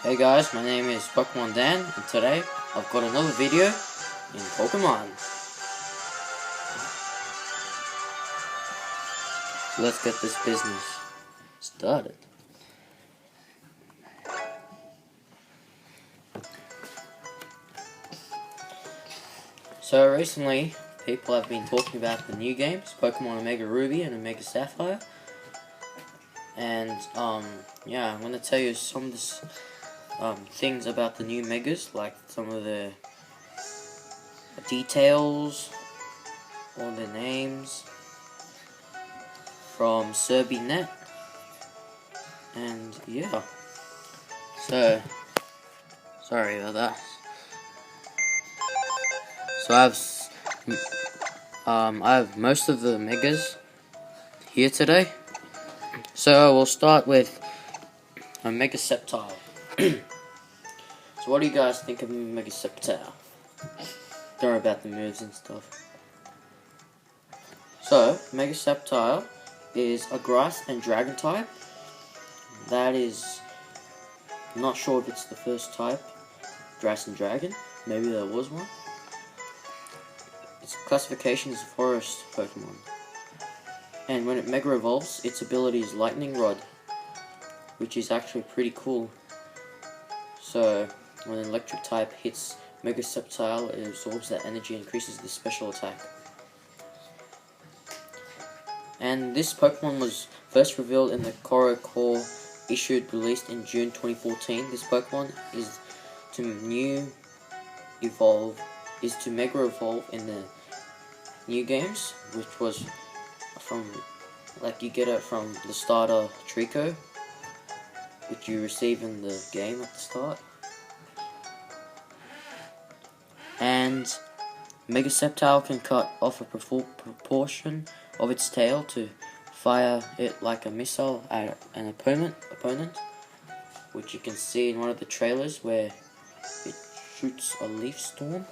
Hey guys, my name is Pokemon Dan, and today I've got another video in Pokemon. So let's get this business started. So recently, people have been talking about the new games, Pokemon Omega Ruby and Omega Sapphire. And yeah, I'm gonna tell you some of this things about the new Megas, like some of the details, all the names from SerbiNet, and yeah. So sorry about that. So I have most of the Megas here today. So we'll start with Omega Sceptile. So what do you guys think of Omega Sceptile? Don't worry about the moves and stuff. So, Omega Sceptile is a grass and dragon type. That is, not sure if it's the first type, grass and dragon. Maybe there was one. Its classification is a forest Pokemon. And when it Mega Evolves, its ability is Lightning Rod, which is actually pretty cool. So, when an electric type hits Mega Sceptile, it absorbs that energy and increases the special attack. And this Pokemon was first revealed in the Korra Core released in June 2014. This Pokemon is to Mega Evolve in the new games, which was from, like, you get it from the starter Trico, which you receive in the game at the start. And Mega Sceptile can cut off a proportion of its tail to fire it like a missile at an opponent, which you can see in one of the trailers where it shoots a leaf storm.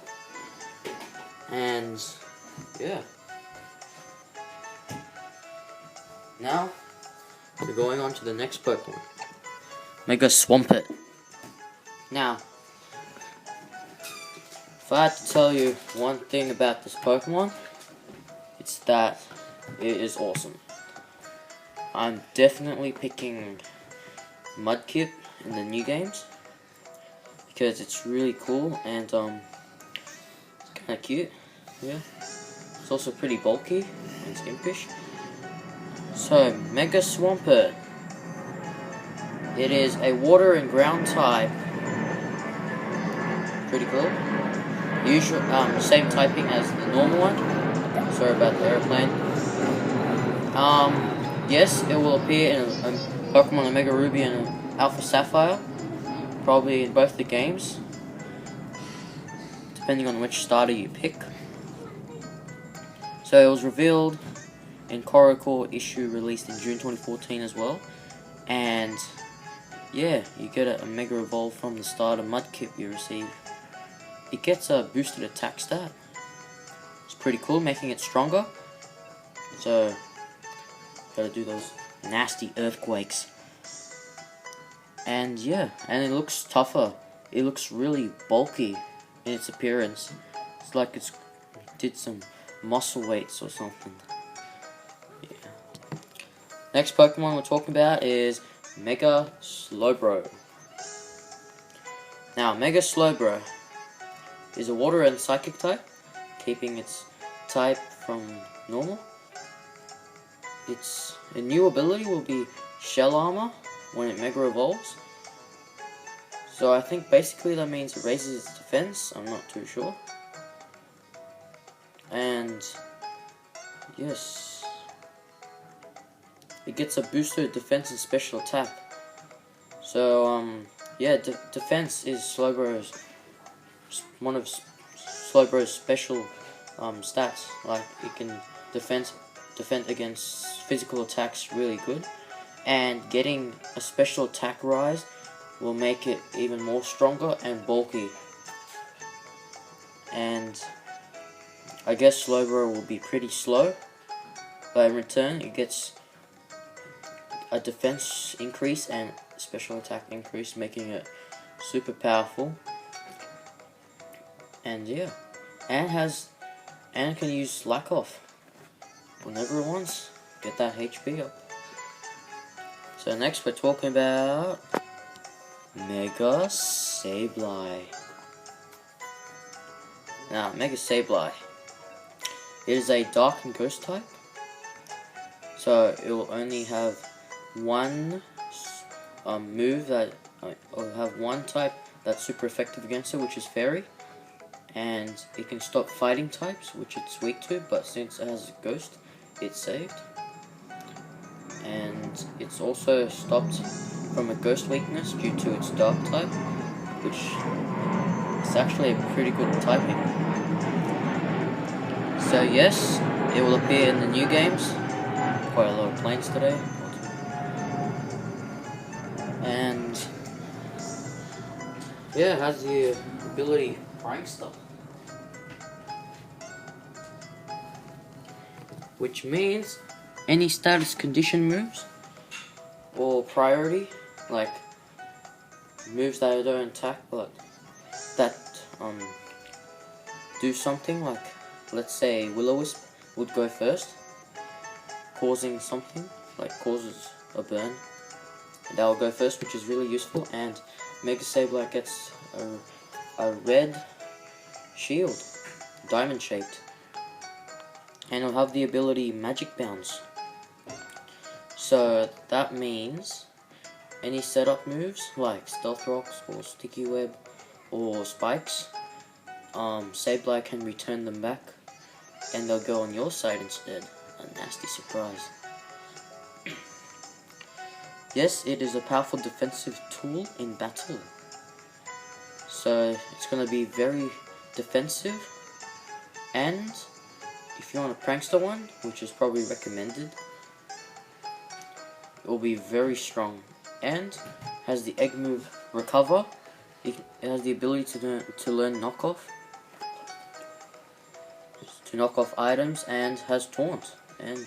And yeah. Now we're going on to the next Pokemon, Mega Swampert. Now, if I had to tell you one thing about this Pokemon, it's that it is awesome. I'm definitely picking Mudkip in the new games because it's really cool and it's kind of cute. Yeah, it's also pretty bulky and skimpish. So, Mega Swampert. It is a water and ground type. Pretty cool. Usual, same typing as the normal one. Sorry about the airplane. Yes, it will appear in a Pokemon Omega Ruby and Alpha Sapphire, probably in both the games, depending on which starter you pick. So it was revealed in Korra Core issue released in June 2014 as well, and yeah, you get a Mega Evolve from the starter Mudkip you receive. It gets a boosted attack stat. It's pretty cool, making it stronger. So, gotta do those nasty earthquakes. And yeah, and it looks tougher. It looks really bulky in its appearance. It's like it's did some muscle weights or something. Yeah. Next Pokemon we're talking about is Mega Slowbro. Now, Mega Slowbro is a water and psychic type, keeping its type from normal. Its new ability will be Shell Armor when it Mega Evolves. So I think basically that means it raises its defense, I'm not too sure. And yes, it gets a boosted defense and special attack. So yeah, defense is Slowbro's one of Slowbro's special stats. Like, it can defend against physical attacks really good, and getting a special attack rise will make it even more stronger and bulky. And I guess Slowbro will be pretty slow, but in return it gets a defense increase and special attack increase, making it super powerful, and yeah, and can use Slack Off whenever it wants. Get that HP up. So next we're talking about Mega Sableye. Now, Mega Sableye. It is a Dark and Ghost type. So it will only have one move that, or have one type that's super effective against it, which is Fairy. And it can stop fighting types, which it's weak to, but since it has a Ghost, it's saved. And it's also stopped from a Ghost weakness due to its Dark type, which is actually a pretty good typing. So yes, it will appear in the new games. Quite a lot of planes today. And yeah, it has the ability Prankster, which means any status condition moves or priority, like moves that don't attack but that do something, like let's say Will-O-Wisp would go first, causing something, like causes a burn. That will go first, which is really useful, and Mega Sableye gets a red shield, diamond shaped, and it'll have the ability Magic Bounce. So that means any setup moves like Stealth Rocks or Sticky Web or Spikes, Sableye can return them back and they'll go on your side instead. A nasty surprise. Yes, it is a powerful defensive tool in battle. So it's going to be very defensive, and if you want a Prankster one, which is probably recommended, it will be very strong, and has the egg move Recover. It has the ability to learn knockoff, to knock off items, and has Taunt, and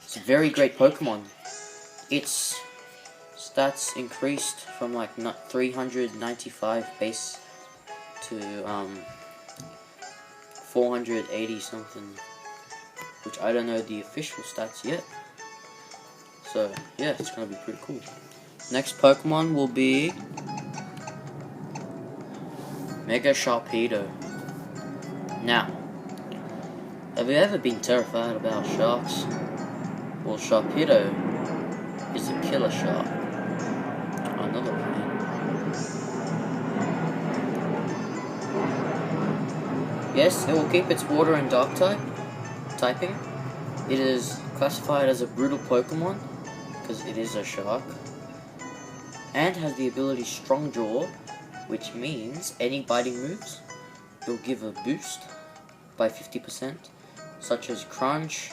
it's a very great Pokemon. Its stats increased from like 395 base to 480 something, which I don't know the official stats yet. So yeah, it's gonna be pretty cool. Next Pokemon will be Mega Sharpedo. Now, have you ever been terrified about sharks? Well, Sharpedo is a killer shark. Another one. Yes, it will keep its water and dark typing. It is classified as a brutal Pokemon because it is a shark, and has the ability Strong Jaw, which means any biting moves it will give a boost by 50%, such as Crunch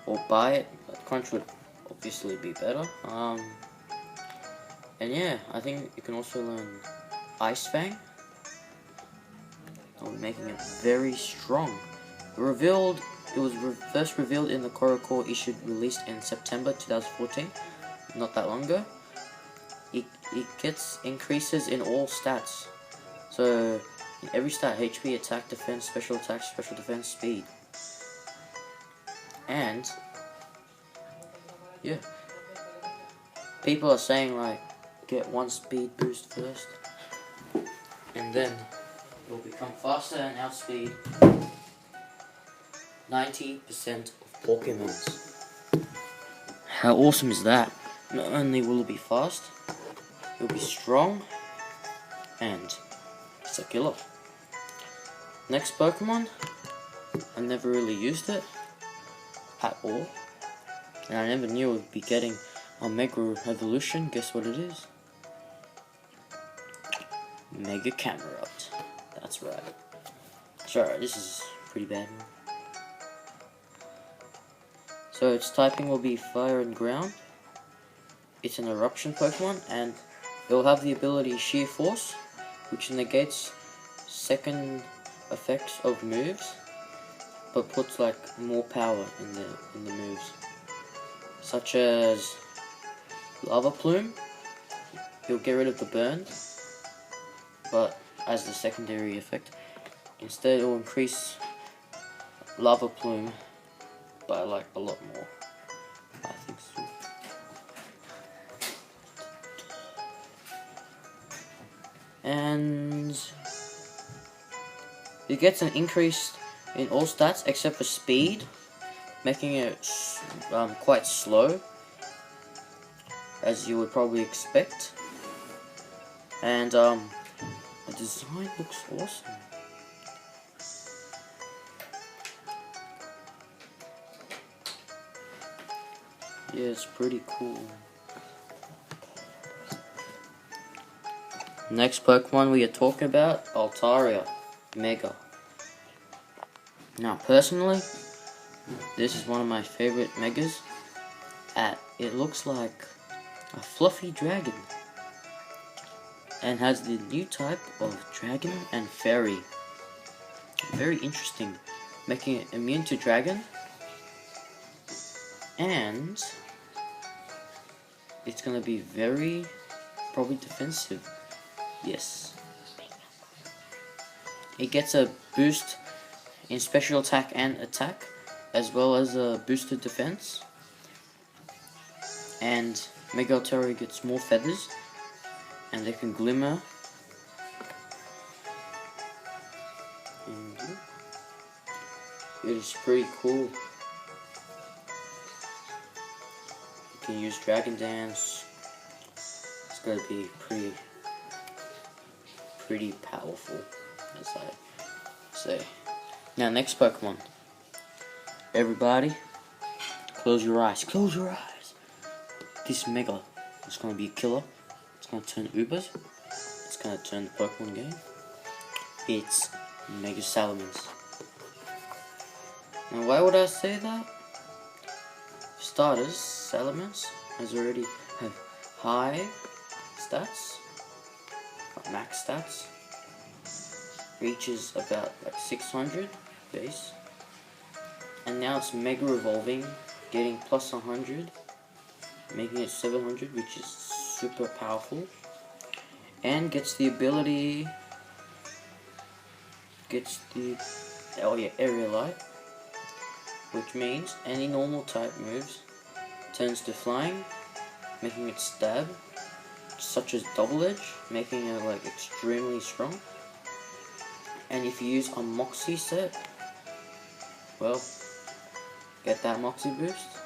or Bite. But Crunch would obviously be better. And yeah, I think you can also learn Ice Fang. I'll be making it very strong. It was first revealed in the Korokor issue released in September 2014, not that long ago. It gets increases in all stats. So in every stat: HP, attack, defense, special attack, special defense, speed. And yeah, people are saying like get one speed boost first, and then it will become faster and outspeed 90% of Pokemons. How awesome is that? Not only will it be fast, it will be strong, and it's a killer. Next Pokemon, I never really used it at all, and I never knew it would be getting a Mega Evolution. Guess what it is? Mega Camerupt. That's right. Sorry, this is pretty bad. So its typing will be Fire and Ground. It's an Eruption Pokemon, and it will have the ability Sheer Force, which negates second effects of moves, but puts like more power in the moves, such as Lava Plume. It'll get rid of the burn, but as the secondary effect. Instead, it will increase Lava Plume by like a lot more. I think so. And it gets an increase in all stats except for speed, making it quite slow, as you would probably expect. And the design looks awesome. Yeah, it's pretty cool. Next Pokemon we are talking about, Altaria Mega. Now, personally, this is one of my favorite Megas. It looks like a fluffy dragon, and has the new type of Dragon and Fairy. Very interesting, making it immune to Dragon, and it's gonna be very probably defensive. Yes. It gets a boost in special attack and attack, as well as a boosted defense. And Mega Altaria gets more feathers, and they can glimmer. It is pretty cool. You can use Dragon Dance. It's gonna be pretty powerful, as I say. Now, next Pokemon. Everybody, close your eyes. Close your eyes. This Mega is gonna be a killer. It's gonna turn Ubers. It's gonna turn the Pokemon game. It's Mega Salamence. Now, why would I say that? For starters, Salamence has already have high stats, max stats, reaches about like 600 base, and now it's Mega Evolving, getting plus 100, making it 700, which is super powerful, and gets the ability, Area Light, which means any normal type moves turns to flying, making it stab, such as Double Edge, making it like extremely strong. And if you use a Moxie set, well, get that Moxie boost,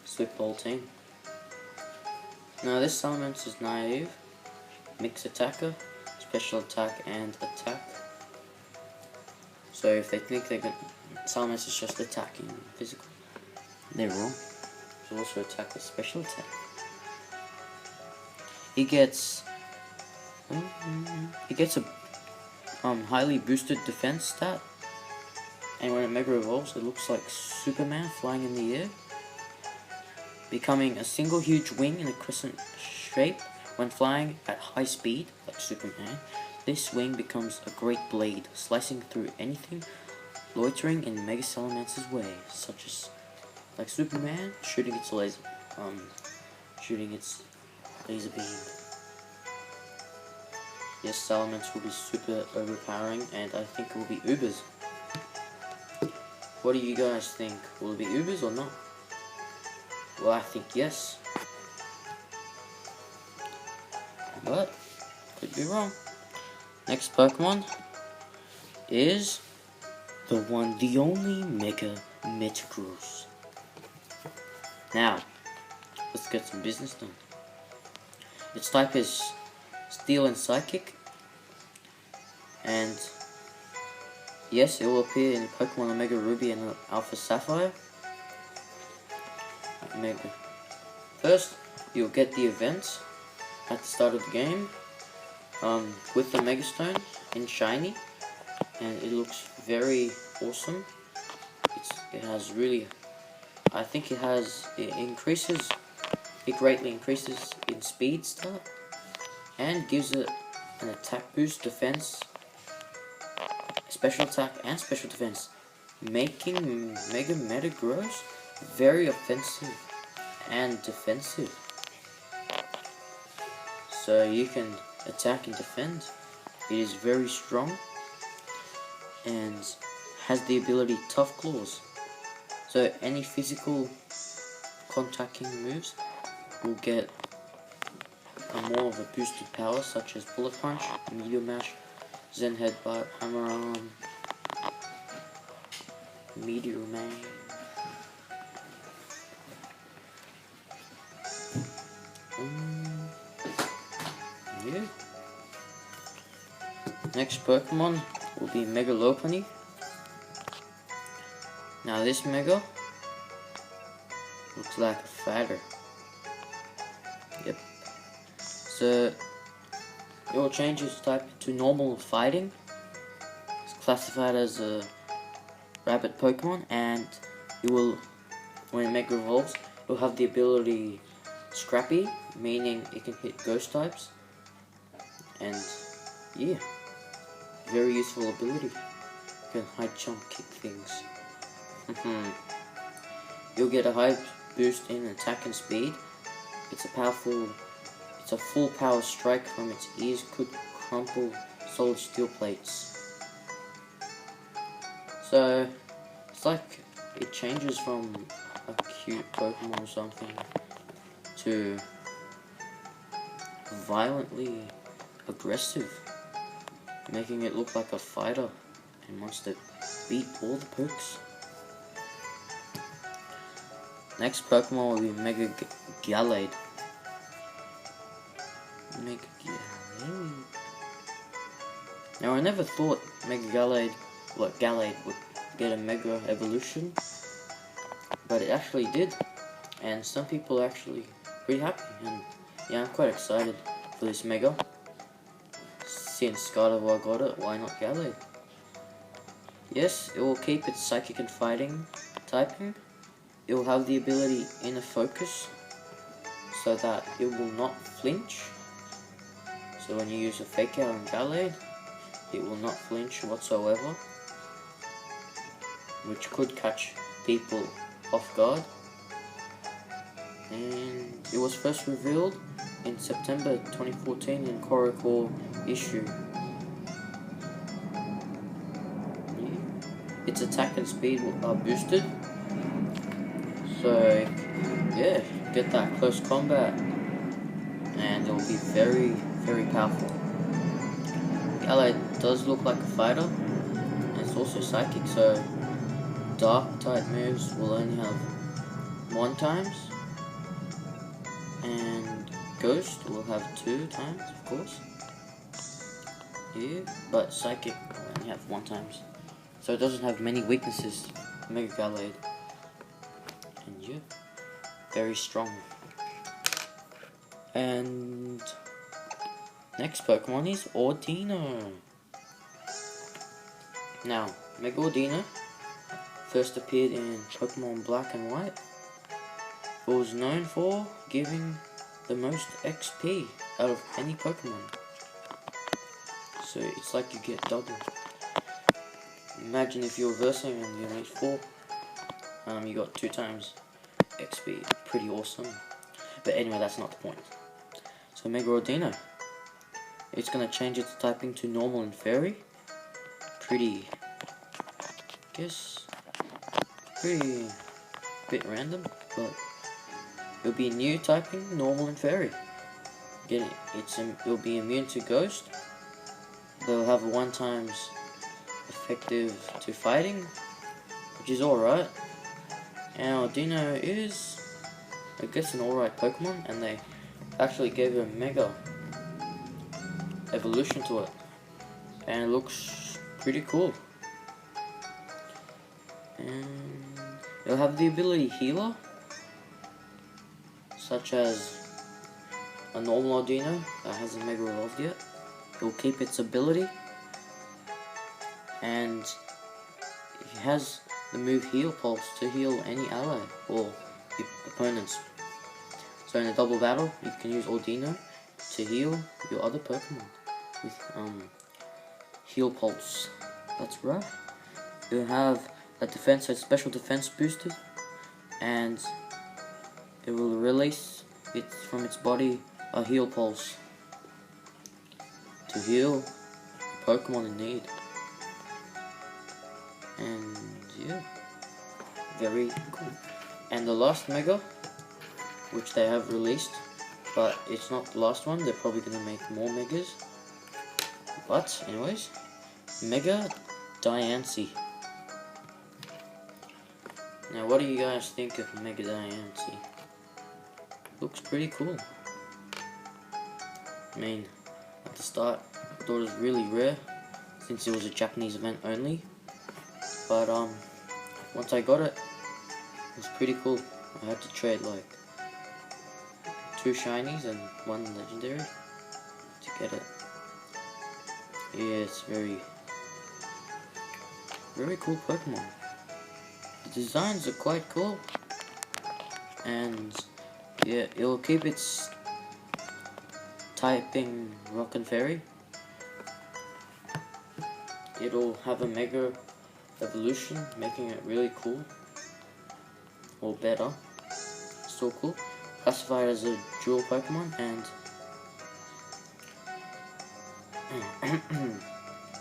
sweep the whole team. Now, this Salamence is naive, mixed attacker, special attack and attack. So if they think Salamence is just attacking physical, they're wrong. It's also attack with special attack. He gets a highly boosted defense stat, and when it Mega Evolves, it looks like Superman flying in the air, becoming a single huge wing in a crescent shape when flying at high speed, like Superman. This wing becomes a great blade, slicing through anything loitering in Mega Salamance's way, such as like Superman shooting its laser beam. Yes, Salamence will be super overpowering, and I think it will be Ubers. What do you guys think? Will it be Ubers or not? Well, I think yes, but could be wrong. Next Pokemon is the one, the only Mega Metagross. Now, let's get some business done. Its type is Steel and Psychic, and yes, it will appear in Pokemon Omega Ruby and Alpha Sapphire. First, you'll get the event at the start of the game with the Mega Stone in Shiny, and it looks very awesome. It has really, I think it greatly increases in speed start, and gives it an attack boost, defense, special attack, and special defense, making Mega Metagross very offensive and defensive. So you can attack and defend It is very strong and has the ability Tough Claws. So any physical contacting moves will get a more of a boosted power, such as Bullet Punch, Meteor Mash, Zen Headbutt, Hammer Arm, Meteor Mash. Yeah. Next Pokemon will be Mega Lopunny. Now this Mega looks like a fighter. Yep. So it will change its type to normal fighting. It's classified as a rabbit Pokemon, and it will, when Mega evolves, it will have the ability Scrappy, meaning it can hit ghost types. And yeah, very useful ability. You can high jump kick things. You'll get a high boost in attack and speed. It's a full power strike from its ears could crumple solid steel plates. So it's like it changes from a cute Pokemon or something to violently aggressive, making it look like a fighter and wants to beat all the pokes. Next Pokemon will be Mega Gallade. Mega Gallade. Now I never thought Gallade would get a Mega Evolution, but it actually did, and some people are actually pretty happy, and yeah, I'm quite excited for this Mega. Since Gardevoir got it, why not Gallade? Yes, it will keep its Psychic and Fighting typing. It will have the ability Inner Focus, so that it will not flinch. So when you use a Fake Out on Gallade, it will not flinch whatsoever, which could catch people off guard. And it was first revealed in September 2014 in Coracore issue. Its attack and speed are boosted, so yeah, get that close combat and it will be very, very powerful. Gallade does look like a fighter, and it's also psychic, so dark type moves will only have 1 times, and Ghost will have 2 times, of course. Yeah, but Psychic will only have 1 times. So it doesn't have many weaknesses, Mega Gallade. And yeah, very strong. And next Pokemon is Audino. Now, Mega Audino first appeared in Pokemon Black and White. It was known for giving the most XP out of any Pokemon. So it's like you get double. Imagine if you're versing and you reach 4, you got 2 times XP. Pretty awesome. But anyway, that's not the point. So Mega Audino, it's gonna change its typing to normal and fairy. Pretty bit random, but it'll be new typing, normal and fairy. It'll be immune to ghost. They'll have 1 times effective to fighting, which is alright. And Audino is, I guess, an alright Pokemon, and they actually gave a Mega Evolution to it, and it looks pretty cool. And it'll have the ability Healer, such as a normal Audino that hasn't Mega evolved yet. It will keep its ability, and it has the move Heal Pulse to heal any ally or opponents. So in a double battle, you can use Audino to heal your other Pokemon with Heal Pulse. That's right. You'll have a defense, a special defense boosted, and it will release from its body a Heal Pulse to heal Pokemon in need. And yeah, very cool. And the last Mega, which they have released, but it's not the last one. They're probably gonna make more Megas. But anyways, Mega Diancie. Now, what do you guys think of Mega Diancie? Looks pretty cool. I mean, at the start, I thought it was really rare, since it was a Japanese event only. But once I got it, it was pretty cool. I had to trade like 2 shinies and 1 legendary to get it. Yeah, it's very cool Pokemon. The designs are quite cool, and yeah, it'll keep its typing Rock and Fairy. It'll have a Mega Evolution, making it really cool, or better. Still cool. Classified as a dual Pokemon, and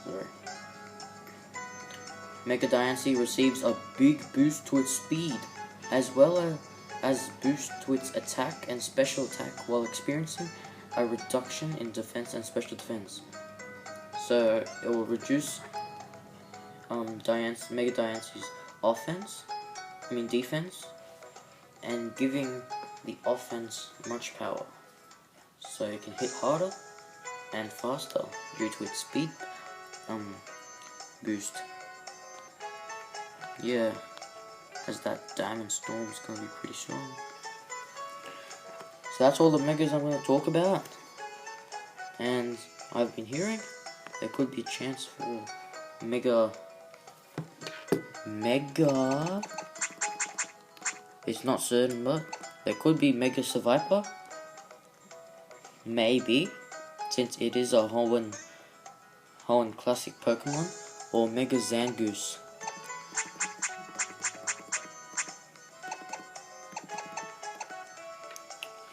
sorry. Mega Diancie receives a big boost to its speed, as well as boost to its attack and special attack, while experiencing a reduction in defense and special defense. So it will reduce Mega Diancie's defense, and giving the offense much power, so it can hit harder and faster due to its speed boost. Yeah, as that Diamond Storm is gonna be pretty strong. So that's all the Megas I'm gonna talk about. And I've been hearing there could be a chance for Mega. It's not certain, but there could be Mega Seviper. Maybe, since it is a Hoenn Classic Pokemon, or Mega Zangoose.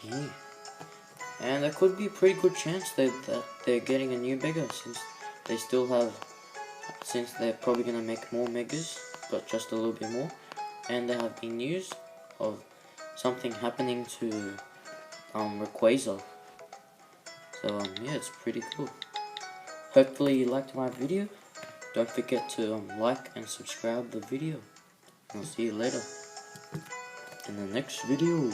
Yeah. And there could be a pretty good chance that they're getting a new Mega, since they're probably gonna make more Megas, but just a little bit more. And there have been news of something happening to Rayquaza. So yeah, it's pretty cool. Hopefully you liked my video. Don't forget to like and subscribe the video. I'll see you later in the next video.